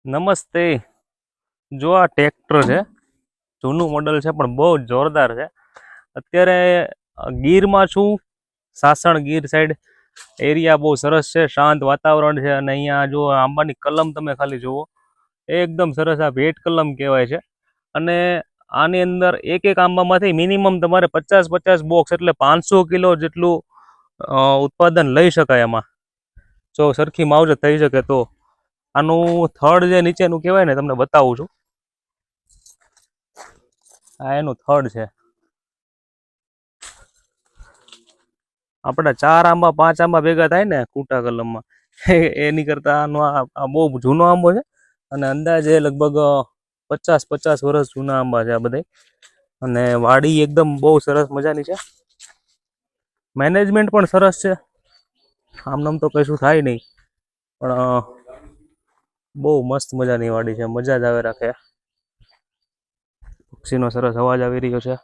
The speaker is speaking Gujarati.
નમસ્તે. જો આ ટ્રેક્ટર છે, જૂનું મોડલ છે પણ બહુ જોરદાર છે. અત્યારે ગીરમાં છું, સાસણ ગીર સાઈડ. એરિયા બહુ સરસ છે, શાંત વાતાવરણ છે. અને અહીંયા જો આંબાની કલમ તમે ખાલી જુઓ, એકદમ સરસ. આ ભેટ કલમ કહેવાય છે. અને આની અંદર એક એક આંબામાંથી મિનિમમ તમારે 50-50 બોક્સ એટલે 500 કિલો જેટલું ઉત્પાદન લઈ શકાય એમાં, જો સરખી માવજત થઈ શકે તો. આનું થડ જે નીચેનું કહેવાય ને, તમને બતાવું છું. આ એનું થડ છે. આપણા 4 આંબા 5 આંબા ભેગા થાય ને કૂટા કલમમાં, એની કરતા આનો આ બહુ જૂનો આંબો છે. અને અંદાજે લગભગ 50-50 વર્ષ જૂના આંબા છે આ બધા. અને વાડી એકદમ બહુ સરસ મજાની છે. મેનેજમેન્ટ પણ સરસ છે. આમનામ તો કશું થાય નહીં, પણ બહુ મસ્ત મજાની વાડી છે. મજા જ આવે રાખે. પક્ષીનો સરસ અવાજ આવી રહ્યો છે.